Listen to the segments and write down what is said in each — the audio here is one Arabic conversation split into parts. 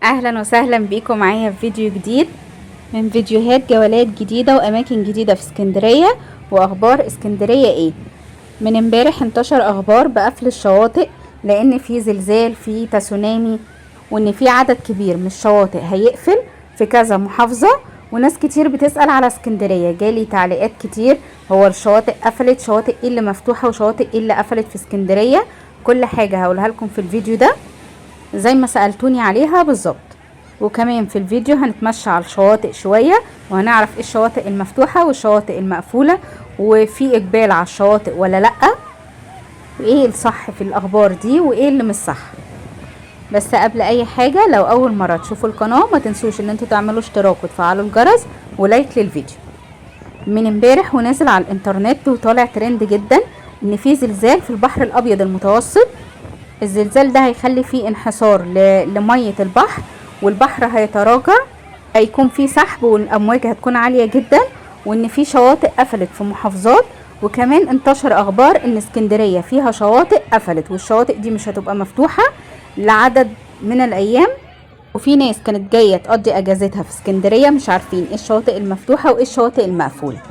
اهلا وسهلا بيكم معايا في فيديو جديد من فيديوهات جولات جديدة واماكن جديدة في اسكندرية. واخبار اسكندرية ايه؟ من امبارح انتشر اخبار بقفل الشواطئ لان في زلزال في تسونامي، وان في عدد كبير من الشواطئ هيقفل في كذا محافظة. وناس كتير بتسأل على اسكندرية، جالي تعليقات كتير، هو الشواطئ قفلت؟ شواطئ ايه اللي مفتوحة وشواطئ ايه اللي قفلت في اسكندرية؟ كل حاجة هقولها لكم في الفيديو ده زي ما سألتوني عليها بالظبط. وكمان في الفيديو هنتمشى على الشواطئ شوية وهنعرف ايه الشواطئ المفتوحة والشواطئ المقفولة، وفي اقبال على الشواطئ ولا لأ، وايه الصح في الاخبار دي وايه اللي مش صح. بس قبل اي حاجة، لو اول مرة تشوفوا القناة ما تنسوش ان انتوا تعملوا اشتراك وتفعلوا الجرس ولايك للفيديو. من امبارح ونازل على الانترنت وطالع ترند جدا ان في زلزال في البحر الابيض المتوسط. الزلزال ده هيخلي فيه انحسار لمية البحر، والبحر هيتراجع، هيكون فيه سحب والامواج هتكون عالية جدا، وان في شواطئ قفلت في محافظات. وكمان انتشر اخبار ان اسكندرية فيها شواطئ قفلت، والشواطئ دي مش هتبقى مفتوحة لعدد من الايام. وفي ناس كانت جاية تقضي اجازتها في اسكندرية مش عارفين ايه الشواطئ المفتوحة وايه الشواطئ المقفولة.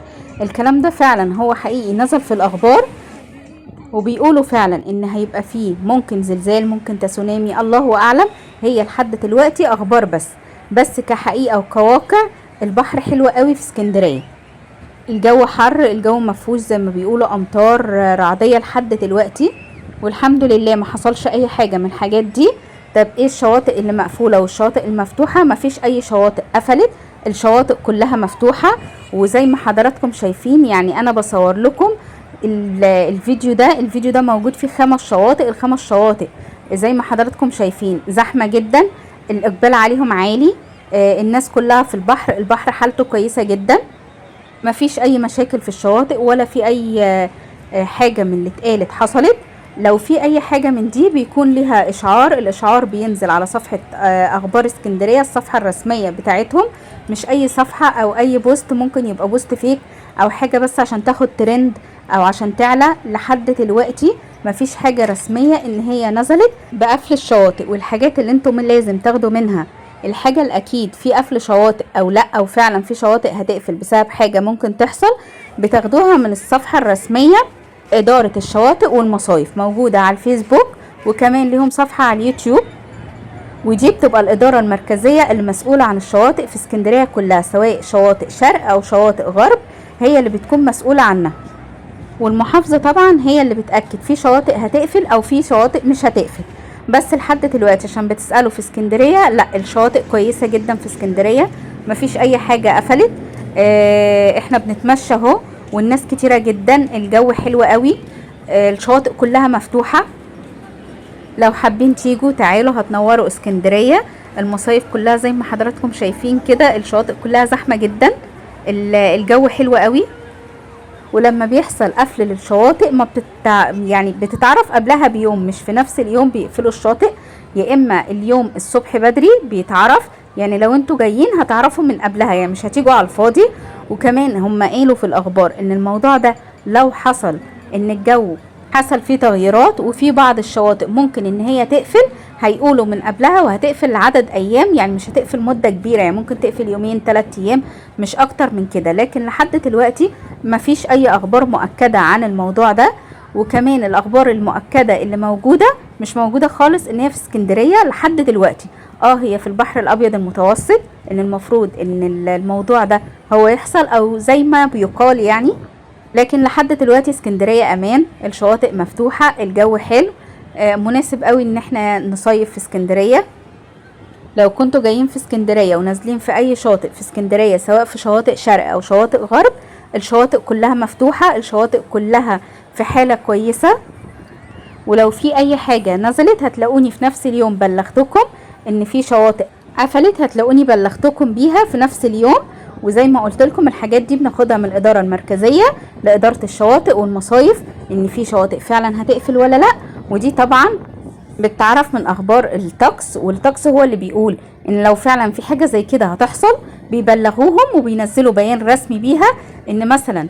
الكلام ده فعلا هو حقيقي نزل في الاخبار، وبيقولوا فعلا ان هيبقى فيه ممكن زلزال، ممكن تسونامي، الله اعلم. هي لحد دلوقتي اخبار بس كحقيقة وكواقع البحر حلو قوي في اسكندرية. الجو حر، الجو مفهوش زي ما بيقولوا امطار رعدية لحد دلوقتي، والحمد لله ما حصلش اي حاجة من الحاجات دي. طب ايه الشواطئ اللي مقفولة والشواطئ المفتوحة؟ مفيش اي شواطئ قفلت، الشواطئ كلها مفتوحة. وزي ما حضراتكم شايفين، يعني انا بصور لكم الفيديو ده موجود فيه 5 شواطئ. ال5 شواطئ زي ما حضراتكم شايفين زحمة جدا، الاقبال عليهم عالي. الناس كلها في البحر حالته كويسة جدا، مفيش اي مشاكل في الشواطئ ولا في اي حاجة من اللي اتقالت حصلت. لو في اي حاجة من دي بيكون لها اشعار، الاشعار بينزل على صفحة اخبار اسكندرية، الصفحة الرسمية بتاعتهم، مش اي صفحة او اي بوست ممكن يبقى بوست فيك او حاجة بس عشان تاخد ترند او عشان تعلى. لحد دلوقتي مفيش حاجة رسمية ان هي نزلت بقفل الشواطئ. والحاجات اللي انتم لازم تاخدوا منها الحاجة الاكيد في قفل شواطئ او لا، او فعلا في شواطئ هتقفل بسبب حاجة ممكن تحصل، بتاخدوها من الصفحة الرسمية إدارة الشواطئ والمصايف، موجودة على الفيسبوك، وكمان لهم صفحة على اليوتيوب. ودي بتبقى الإدارة المركزية المسؤولة عن الشواطئ في اسكندرية كلها، سواء شواطئ شرق أو شواطئ غرب، هي اللي بتكون مسؤولة عنها. والمحافظة طبعا هي اللي بتأكد في شواطئ هتقفل أو في شواطئ مش هتقفل. بس لحد دلوقتي عشان بتسألوا في اسكندرية، لا، الشواطئ كويسة جدا في اسكندرية، مفيش أي حاجة قفلت. احنا بنتمشى اهو والناس كتيرة جدا، الجو حلو قوي، الشواطئ كلها مفتوحة. لو حابين تيجوا تعالوا هتنوروا اسكندرية. المصايف كلها زي ما حضراتكم شايفين كده، الشواطئ كلها زحمة جدا، الجو حلو قوي. ولما بيحصل قفل للشواطئ ما يعني بتتعرف قبلها بيوم، مش في نفس اليوم بيقفلوا الشاطئ، يا اما اليوم الصبح بدري بيتعرف. يعني لو انتوا جايين هتعرفوا من قبلها، يعني مش هتيجوا على الفاضي. وكمان هم قالوا في الاخبار ان الموضوع ده لو حصل ان الجو حصل فيه تغييرات وفي بعض الشواطئ ممكن ان هي تقفل، هيقولوا من قبلها وهتقفل لعدد ايام، يعني مش هتقفل مدة كبيرة، يعني ممكن تقفل يومين 3 ايام مش اكتر من كده. لكن لحد دلوقتي مفيش اي اخبار مؤكدة عن الموضوع ده. وكمان الاخبار المؤكدة اللي موجودة مش موجودة خالص ان هي في اسكندرية لحد دلوقتي. هي في البحر الابيض المتوسط، ان المفروض ان الموضوع ده هو يحصل او زي ما بيقال يعني. لكن لحد دلوقتي اسكندرية امان، الشواطئ مفتوحة، الجو حلو، مناسب قوي ان احنا نصيف في اسكندرية. لو كنتوا جايين في اسكندرية ونازلين في اي شاطئ في اسكندرية، سواء في شواطئ شرق او شواطئ غرب، الشواطئ كلها مفتوحة، الشواطئ كلها في حالة كويسة. ولو في اي حاجة نزلت هتلاقوني في نفس اليوم بلغتكم. ان في شواطئ قفلت هتلاقوني بلغتكم بيها في نفس اليوم. وزي ما قلت لكم الحاجات دي بناخدها من الإدارة المركزية لإدارة الشواطئ والمصايف، ان في شواطئ فعلا هتقفل ولا لا. ودي طبعا بتعرف من اخبار الطقس، والطقس هو اللي بيقول ان لو فعلا في حاجة زي كده هتحصل بيبلغوهم وبينزلوا بيان رسمي بيها، ان مثلا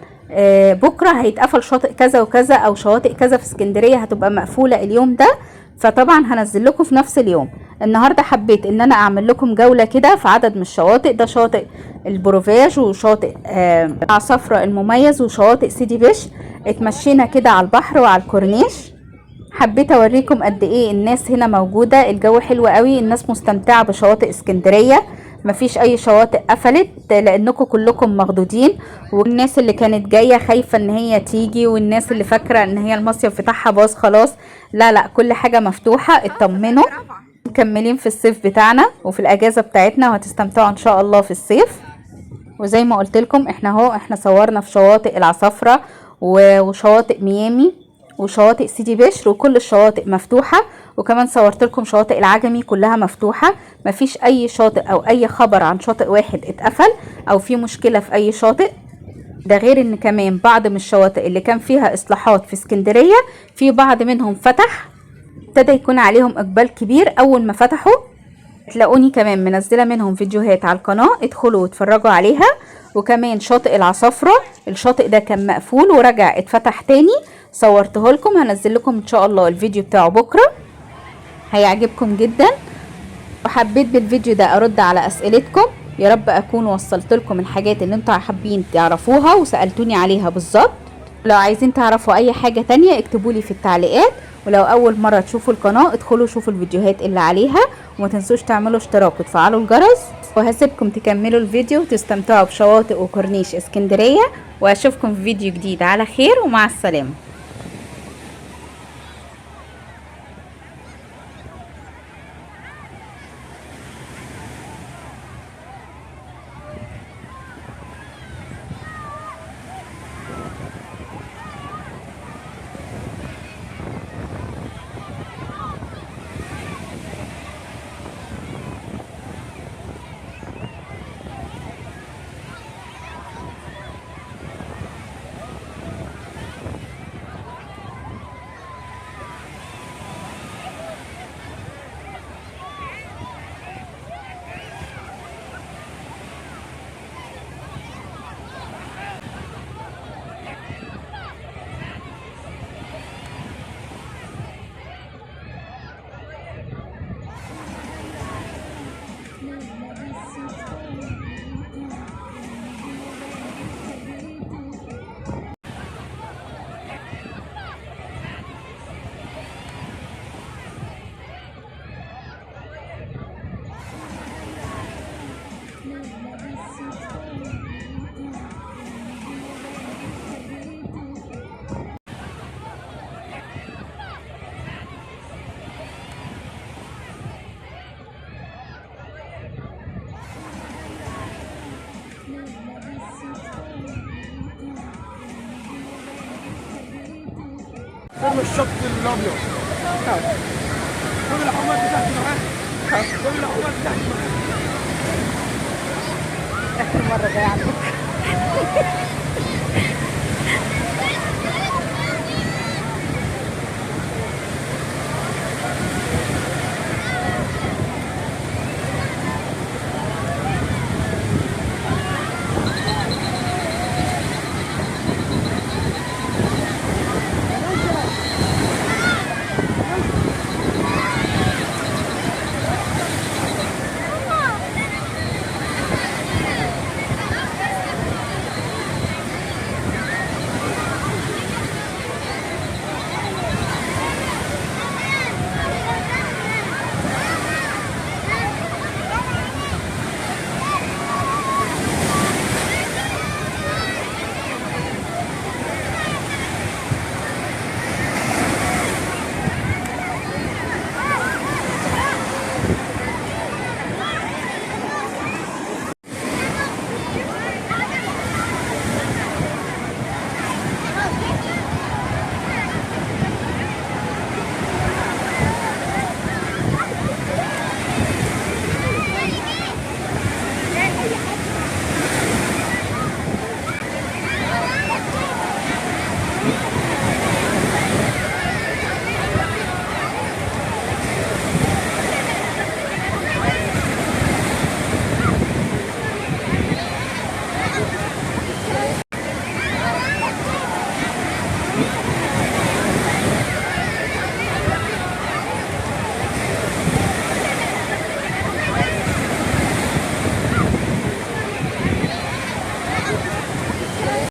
بكرة هيتقفل شاطئ كذا وكذا او شواطئ كذا في اسكندرية هتبقى مقفولة اليوم ده. فطبعا هنزل لكم في نفس اليوم. النهارده حبيت ان انا اعمل لكم جوله كده في عدد من الشواطئ. ده شاطئ البروفاج، وشاطئ عصافرة المميز، وشواطئ سيدي بشر. اتمشينا كده على البحر وعلى الكورنيش. حبيت اوريكم قد ايه الناس هنا موجوده، الجو حلو قوي، الناس مستمتعه بشواطئ اسكندريه. مفيش اي شواطئ قفلت لانكم كلكم مخدودين، والناس اللي كانت جايه خايفه ان هي تيجي، والناس اللي فاكره ان هي المصيف بتاعها باظ خلاص. لا لا، كل حاجه مفتوحه، اطمنوا. مكملين في الصيف بتاعنا وفي الاجازه بتاعتنا، وهتستمتعوا ان شاء الله في الصيف. وزي ما قلت لكم احنا صورنا في شواطئ العصافرة وشواطئ ميامي وشواطئ سيدي بشر، وكل الشواطئ مفتوحة. وكمان صورت لكم شواطئ العجمي كلها مفتوحة، مفيش اي شاطئ او اي خبر عن شاطئ واحد اتقفل او في مشكلة في اي شاطئ. ده غير ان كمان بعض من الشواطئ اللي كان فيها اصلاحات في اسكندرية، في بعض منهم فتح، ابتدى يكون عليهم اقبال كبير اول ما فتحوا. تلاقوني كمان منزله منهم فيديوهات على القناه، ادخلوا واتفرجوا عليها. وكمان شاطئ العصافره، الشاطئ ده كان مقفول ورجع اتفتح تاني، صورته لكم، هنزل لكم ان شاء الله الفيديو بتاعه بكره، هيعجبكم جدا. وحبيت بالفيديو ده ارد على اسئلتكم، يا رب اكون وصلت لكم الحاجات اللي انتوا حابين تعرفوها وسالتوني عليها بالظبط. لو عايزين تعرفوا اي حاجه تانية اكتبولي في التعليقات. ولو اول مره تشوفوا القناه ادخلوا شوفوا الفيديوهات اللي عليها، وما تنسوش تعملوا اشتراك وتفعلوا الجرس. وهسيبكم تكملوا الفيديو وتستمتعوا بشواطئ وكورنيش اسكندريه، واشوفكم في فيديو جديد على خير، ومع السلامه. فيلم الشط الابيض. خد الحمار بتاعتي معاك. خد الحمار بتاعتي معاك. اخر مره جايه عندك.